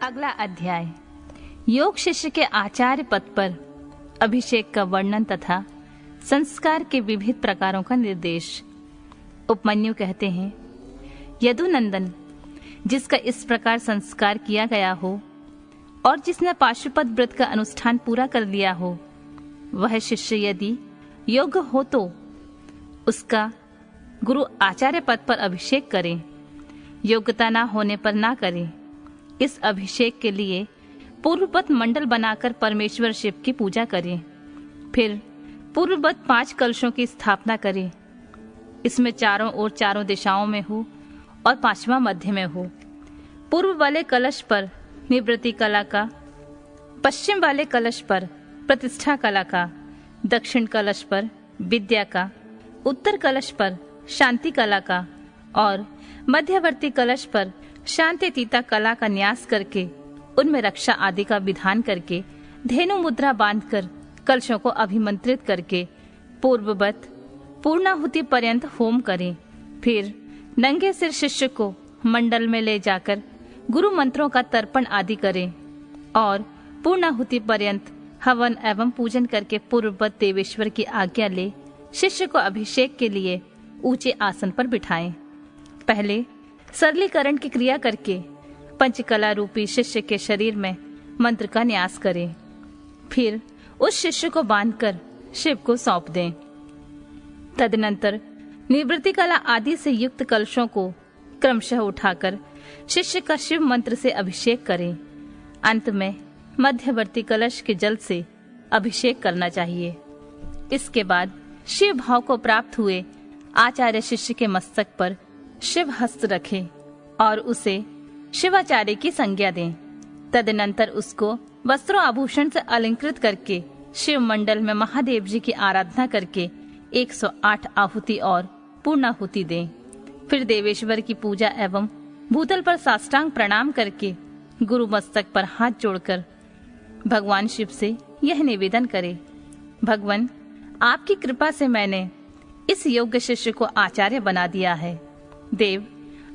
अगला अध्याय योग शिष्य के आचार्य पद पर अभिषेक का वर्णन तथा संस्कार के विविध प्रकारों का निर्देश। उपमन्यु कहते हैं, यदुनंदन, जिसका इस प्रकार संस्कार किया गया हो और जिसने पाशुपत व्रत का अनुष्ठान पूरा कर लिया हो, वह शिष्य यदि योग्य हो तो उसका गुरु आचार्य पद पर अभिषेक करे। योग्यता ना होने पर ना करे। इस अभिषेक के लिए पूर्ववत मंडल बनाकर परमेश्वर शिव की पूजा करें। फिर पूर्ववत 5 कलशों की स्थापना करें। इसमें चारों ओर चारों दिशाओं में हो और 5वां मध्य में हो। पूर्व वाले कलश पर निवृत्ति कला का, पश्चिम वाले कलश पर प्रतिष्ठा कला का, दक्षिण कलश पर विद्या का, उत्तर कलश पर शांति कला का और मध्यवर्ती कलश पर शांतितीता कला का न्यास करके उनमें रक्षा आदि का विधान करके धेनु मुद्रा बांधकर कलशों को अभिमंत्रित करके पूर्ववत पूर्णाहुति पर्यंत होम करें। फिर नंगे सिर शिष्य को मंडल में ले जाकर गुरु मंत्रों का तर्पण आदि करें और पूर्णाहुति पर्यंत हवन एवं पूजन करके पूर्ववत देवेश्वर की आज्ञा ले शिष्य को अभिषेक के लिए ऊंचे आसन पर बिठाएं। पहले सरलीकरण की क्रिया करके पंचकला रूपी शिष्य के शरीर में मंत्र का न्यास करें। फिर उस शिष्य को बांधकर शिव को सौंप दें। तदनंतर निवृत्ति कला आदि से युक्त कलशों को क्रमशः उठाकर शिष्य का शिव मंत्र से अभिषेक करें। अंत में मध्यवर्ती कलश के जल से अभिषेक करना चाहिए। इसके बाद शिव भाव को प्राप्त हुए आचार्य शिष्य के मस्तक पर शिव हस्त रखें और उसे शिवाचार्य की संज्ञा दें। तदनंतर उसको वस्त्रों आभूषण से अलंकृत करके शिव मंडल में महादेव जी की आराधना करके 108 आहुति और पूर्णाहुति दें। फिर देवेश्वर की पूजा एवं भूतल पर साष्टांग प्रणाम करके गुरु मस्तक पर हाथ जोड़कर भगवान शिव से यह निवेदन करें, भगवान, आपकी कृपा से मैंने इस योग्य शिष्य को आचार्य बना दिया है। देव,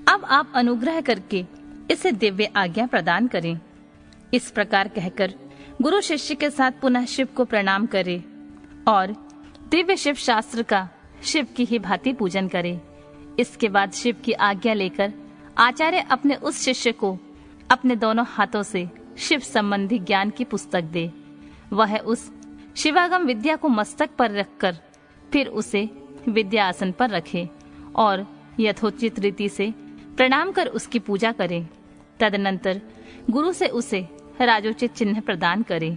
अब आप अनुग्रह करके इसे दिव्य आज्ञा प्रदान करें। इस प्रकार कहकर गुरु शिष्य के साथ पुनः शिव को प्रणाम करे और दिव्य शिव शास्त्र का शिव की ही भांति पूजन करे। इसके बाद शिव की आज्ञा लेकर आचार्य अपने उस शिष्य को अपने दोनों हाथों से शिव संबंधी ज्ञान की पुस्तक दे। वह उस शिवागम विद्या को मस्तक पर रखकर फिर उसे विद्या आसन पर रखे और यथोचित रीति से प्रणाम कर उसकी पूजा करे। तदनंतर गुरु से उसे राजोचित चिन्ह प्रदान करे,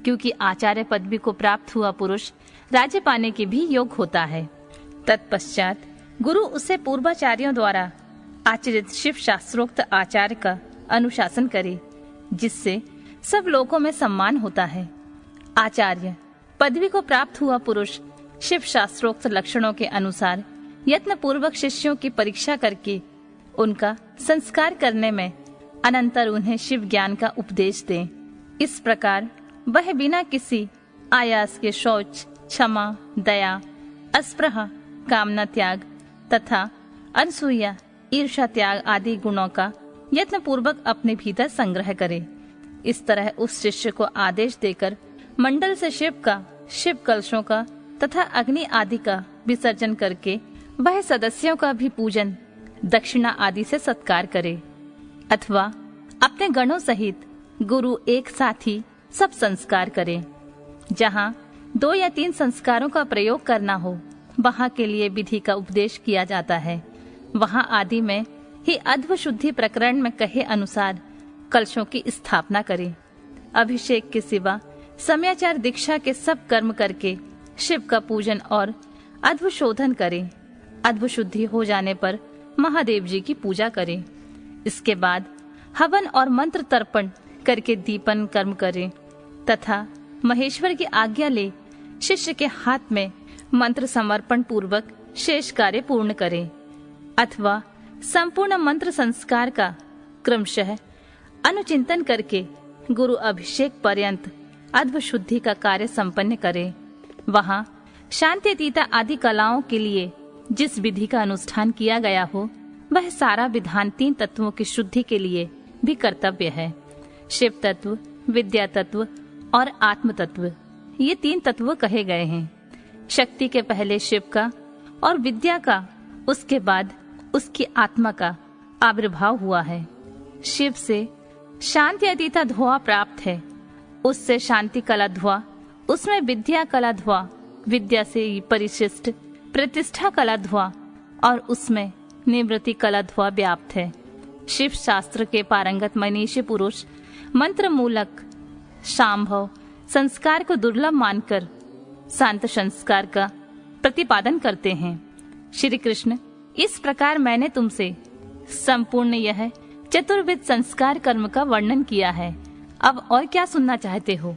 क्योंकि आचार्य पदवी को प्राप्त हुआ पुरुष राज्य पाने के भी योग होता है। तत्पश्चात गुरु उसे पूर्वाचार्यों द्वारा आचरित शिव शास्त्रोक्त आचार्य का अनुशासन करे, जिससे सब लोगों में सम्मान होता है। आचार्य पदवी को प्राप्त हुआ पुरुष शिव शास्त्रोक्त लक्षणों के अनुसार यत्न पूर्वक शिष्यों की परीक्षा करके उनका संस्कार करने में अनंतर उन्हें शिव ज्ञान का उपदेश दें। इस प्रकार वह बिना किसी आयास के शौच, क्षमा, दया, अस्पृहा, कामना त्याग तथा अनसूया, ईर्ष्या त्याग आदि गुणों का यत्न पूर्वक अपने भीतर संग्रह करे। इस तरह उस शिष्य को आदेश देकर मंडल से शिव का, शिव कलशों का तथा अग्नि आदि का विसर्जन करके वह सदस्यों का भी पूजन, दक्षिणा आदि से सत्कार करे, अथवा अपने गणों सहित गुरु एक साथ ही सब संस्कार करे। जहाँ 2 या 3 संस्कारों का प्रयोग करना हो, वहाँ के लिए विधि का उपदेश किया जाता है। वहाँ आदि में ही अध्व शुद्धि प्रकरण में कहे अनुसार कलशों की स्थापना करे। अभिषेक के सिवा समयाचार दीक्षा के सब कर्म करके शिव का पूजन और अध्व शोधन करे। अध्व शुद्धि हो जाने पर महादेव जी की पूजा करें। इसके बाद हवन और मंत्र तर्पण करके दीपन कर्म करें तथा महेश्वर की आज्ञा ले शिष्य के हाथ में मंत्र समर्पण पूर्वक शेष कार्य पूर्ण करें, अथवा संपूर्ण मंत्र संस्कार का क्रमशः अनुचिंतन करके गुरु अभिषेक पर्यंत अध्व शुद्धि का कार्य संपन्न करें। वहाँ शांतितीता आदि कलाओं के लिए जिस विधि का अनुष्ठान किया गया हो, वह सारा विधान 3 तत्वों की शुद्धि के लिए भी कर्तव्य है। शिव तत्व, विद्या तत्व और आत्म तत्व, ये 3 तत्व कहे गए हैं। शक्ति के पहले शिव का और विद्या का, उसके बाद उसकी आत्मा का आविर्भाव हुआ है। शिव से शांति अतीता धुआं प्राप्त है, उससे शांति कला धुआं, उसमें विद्या कला धुआं, विद्या से परिशिष्ट प्रतिष्ठा कला धुआं और उसमें निवृत्ति कला धुआं व्याप्त है। शिव शास्त्र के पारंगत मनीषी पुरुष मंत्र मूलक शांभव संस्कार को दुर्लभ मानकर शांत संस्कार का प्रतिपादन करते हैं। श्री कृष्ण, इस प्रकार मैंने तुमसे संपूर्ण यह चतुर्विध संस्कार कर्म का वर्णन किया है। अब और क्या सुनना चाहते हो?